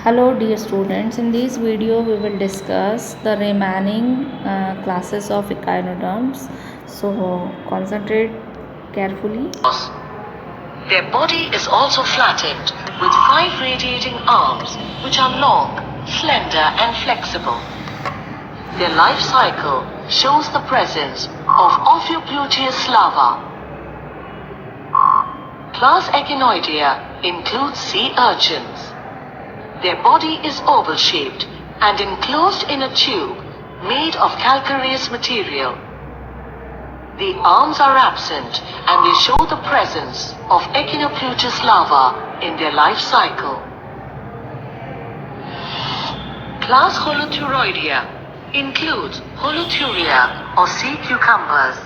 Hello dear students, in this video we will discuss the remaining classes of echinoderms. So concentrate carefully. Their body is also flattened with 5 radiating arms which are long, slender and flexible. Their life cycle shows the presence of Ophiopluteus larva. Class Echinoidea includes sea urchins. Their body is oval-shaped and enclosed in a tube made of calcareous material. The arms are absent and they show the presence of Echinopluteus larva in their life cycle. Class Holothuroidea includes Holothuria or sea cucumbers.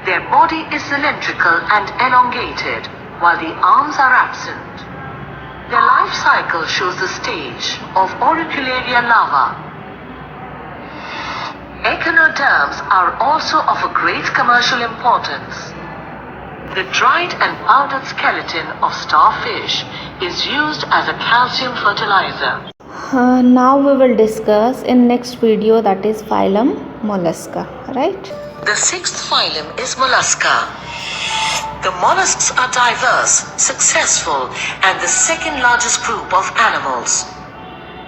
Their body is cylindrical and elongated while the arms are absent. Their life cycle shows the stage of Auricularia larva. Echinoderms are also of a great commercial importance. The dried and powdered skeleton of starfish is used as a calcium fertilizer. Now we will discuss in next video, that is phylum Mollusca, right? The 6th phylum is Mollusca. The mollusks are diverse, successful, and the second largest group of animals.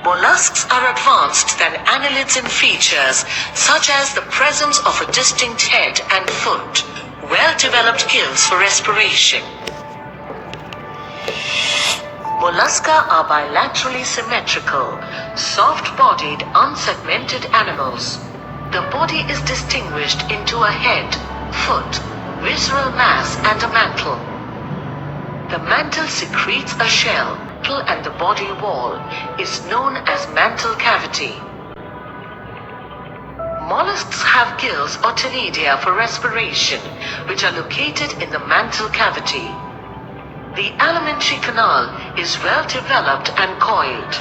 Mollusks are advanced than annelids in features such as the presence of a distinct head and foot, well-developed gills for respiration. Mollusca are bilaterally symmetrical, soft-bodied, unsegmented animals. The body is distinguished into a head, foot, visceral mass and a mantle. The mantle secretes a shell, and the body wall is known as mantle cavity. Mollusks have gills or tenidia for respiration, which are located in the mantle cavity. The alimentary canal is well developed and coiled.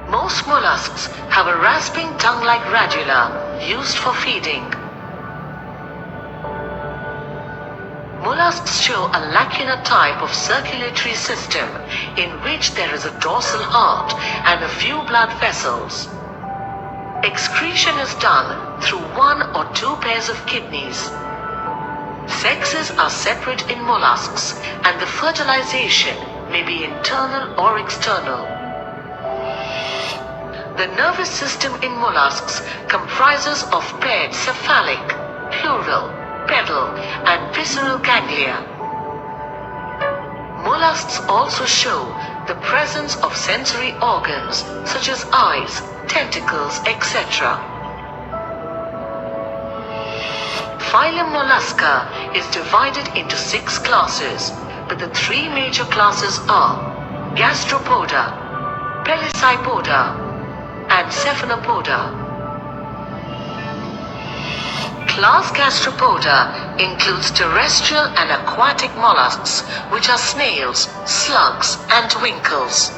Most mollusks have a rasping tongue-like radula used for feeding. Mollusks show a lacunar type of circulatory system in which there is a dorsal heart and a few blood vessels. Excretion is done through 1 or 2 pairs of kidneys. Sexes are separate in mollusks and the fertilization may be internal or external. The nervous system in mollusks comprises of paired cephalic, pleural, pedal and visceral ganglia. Mollusks also show the presence of sensory organs such as eyes, tentacles, etc. Phylum Mollusca is divided into 6 classes, but the 3 major classes are Gastropoda, Pelecypoda, and Cephalopoda. Class Gastropoda includes terrestrial and aquatic mollusks, which are snails, slugs, and winkles.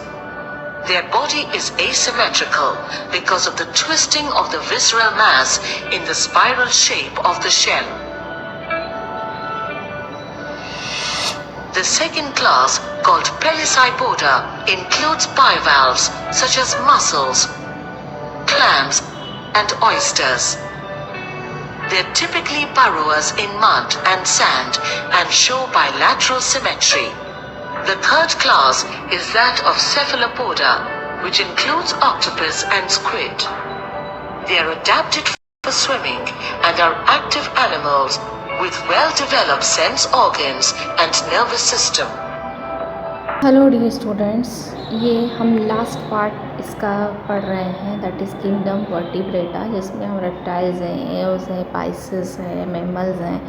Their body is asymmetrical because of the twisting of the visceral mass in the spiral shape of the shell. The second class, called Pelecypoda, includes bivalves such as mussels, clams, and oysters. They're typically burrowers in mud and sand and show bilateral symmetry. The third class is that of Cephalopoda, which includes octopus and squid. They are adapted for swimming and are active animals with well-developed sense organs and nervous system. Hello dear students, ये हम last part इसका पढ़ रहे हैं, that is kingdom vertebrata, जिसमें हम reptiles हैं, years हैं, पाइसेस हैं, मैमल्स हैं,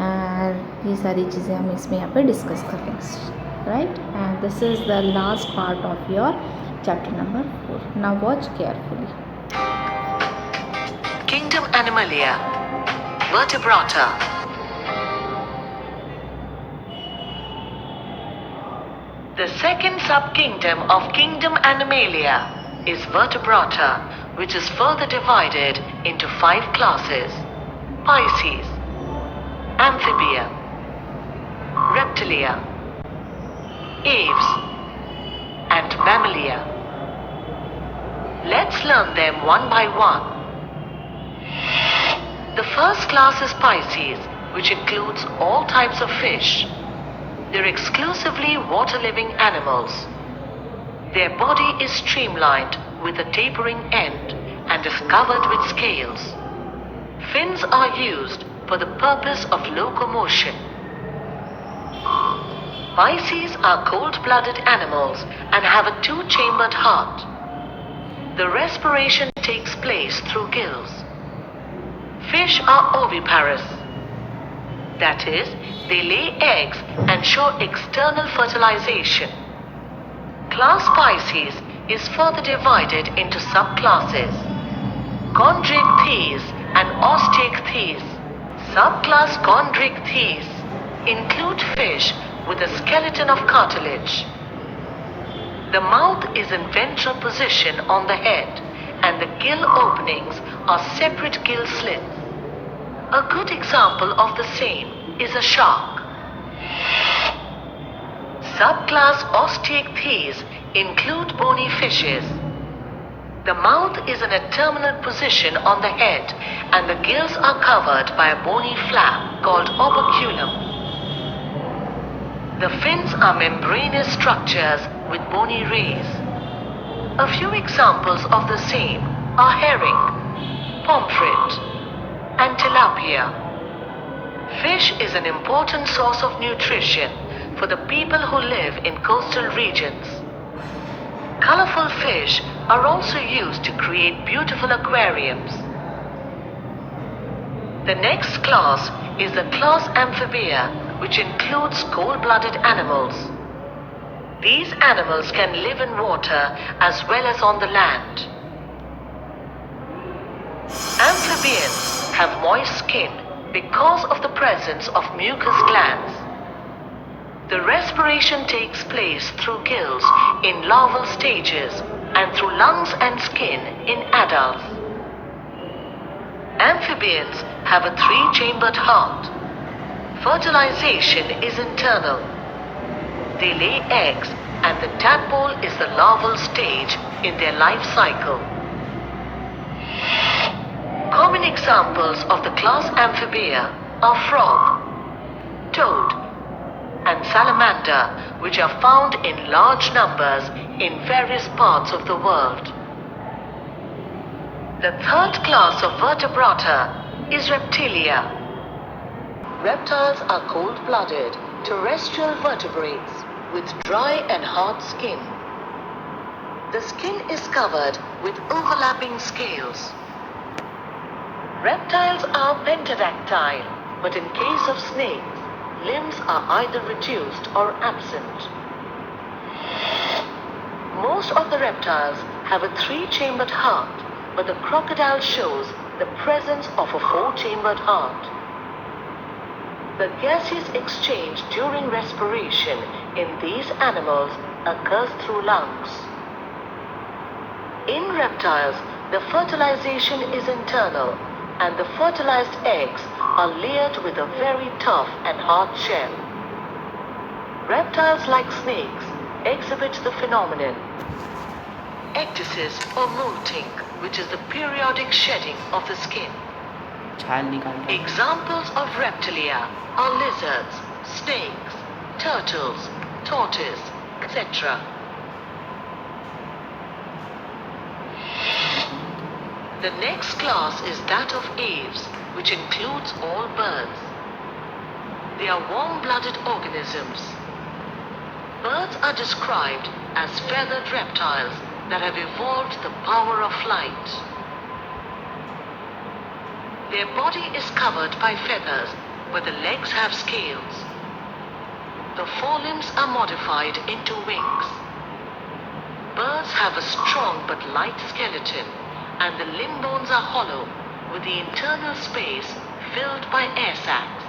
और ये सारी चीज़ें हम इसमें यहाँ पे डिस्कस करेंगे, right? And this is the last part of your chapter number 4. Now watch carefully. Kingdom Animalia, Vertebrata. The second subkingdom of Kingdom Animalia is Vertebrata, which is further divided into 5 classes: Pisces, Amphibia, Reptilia, Aves, and Mammalia. Let's learn them one by one. The first class is Pisces, which includes all types of fish. They're exclusively water-living animals. Their body is streamlined with a tapering end and is covered with scales. Fins are used for the purpose of locomotion. Pisces are cold-blooded animals and have a two-chambered heart. The respiration takes place through gills. Fish are oviparous. That is, they lay eggs and show external fertilization. Class Pisces is further divided into subclasses: Chondrichthyes and Osteichthyes. Subclass Chondrichthyes include fish with a skeleton of cartilage. The mouth is in ventral position on the head, and the gill openings are separate gill slits. A good example of the same is a shark. Subclass Osteichthyes include bony fishes. The mouth is in a terminal position on the head, and the gills are covered by a bony flap called operculum. The fins are membranous structures with bony rays. A few examples of the same are herring, pomfret, and tilapia. Fish is an important source of nutrition for the people who live in coastal regions. Colorful fish are also used to create beautiful aquariums. The next class is the class Amphibia, which includes cold-blooded animals. These animals can live in water as well as on the land. Amphibians have moist skin because of the presence of mucus glands. The respiration takes place through gills in larval stages and through lungs and skin in adults. Amphibians have a three-chambered heart. Fertilization is internal. They lay eggs, and the tadpole is the larval stage in their life cycle. Common examples of the class Amphibia are frog, toad, and salamander, which are found in large numbers in various parts of the world. The third class of vertebrata is Reptilia. Reptiles are cold-blooded, terrestrial vertebrates with dry and hard skin. The skin is covered with overlapping scales. Reptiles are pentadactyl, but in case of snakes, limbs are either reduced or absent. Most of the reptiles have a three-chambered heart, but the crocodile shows the presence of a four-chambered heart. The gaseous exchange during respiration in these animals occurs through lungs. In reptiles, the fertilization is internal, and the fertilized eggs are layered with a very tough and hard shell. Reptiles, like snakes, exhibit the phenomenon ecdysis or molting, which is the periodic shedding of the skin. Examples of Reptilia are lizards, snakes, turtles, tortoise, etc. The next class is that of aves, which includes all birds. They are warm-blooded organisms. Birds are described as feathered reptiles that have evolved the power of flight. Their body is covered by feathers, but the legs have scales. The forelimbs are modified into wings. Birds have a strong but light skeleton, and the limb bones are hollow, with the internal space filled by air sacs.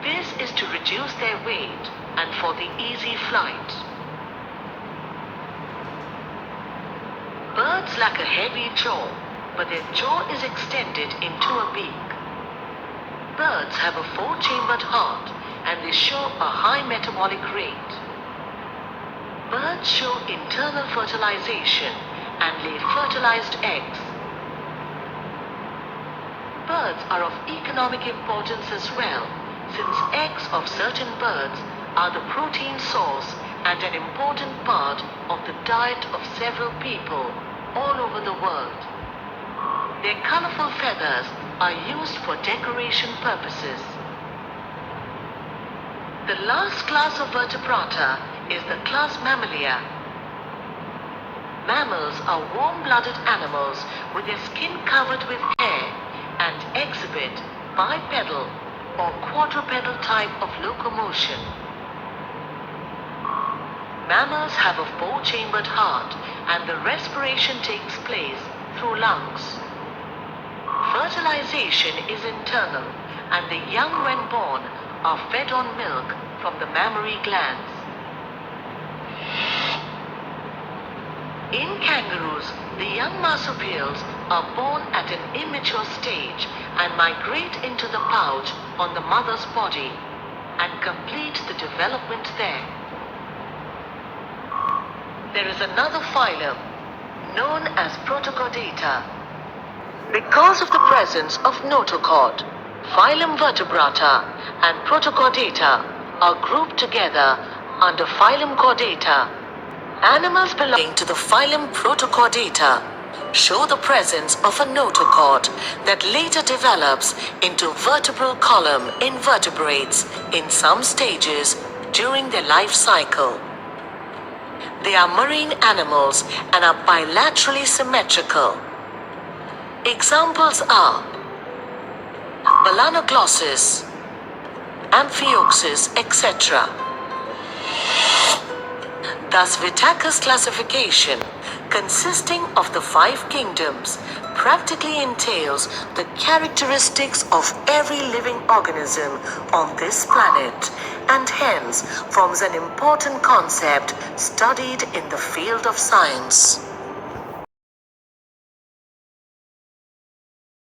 This is to reduce their weight and for the easy flight. Birds lack a heavy jaw, but their jaw is extended into a beak. Birds have a four-chambered heart, and they show a high metabolic rate. Birds show internal fertilization and lay fertilized eggs. Birds are of economic importance as well, since eggs of certain birds are the protein source and an important part of the diet of several people all over the world. Their colorful feathers are used for decoration purposes. The last class of vertebrata is the class Mammalia. Mammals are warm-blooded animals with their skin covered with hair and exhibit bipedal or quadrupedal type of locomotion. Mammals have a four-chambered heart and the respiration takes place through lungs. Fertilization is internal and the young when born are fed on milk from the mammary glands. In kangaroos, the young marsupials are born at an immature stage and migrate into the pouch on the mother's body and complete the development there. There is another phylum known as Protochordata. Because of the presence of notochord, phylum Vertebrata and Protochordata are grouped together under phylum Chordata. Animals belonging to the phylum Protochordata show the presence of a notochord that later develops into vertebral column in vertebrates in some stages during their life cycle. They are marine animals and are bilaterally symmetrical. Examples are Balanoglossus, Amphioxus, etc. Thus, Whittaker's classification, consisting of the 5 kingdoms, practically entails the characteristics of every living organism on this planet, and hence forms an important concept studied in the field of science.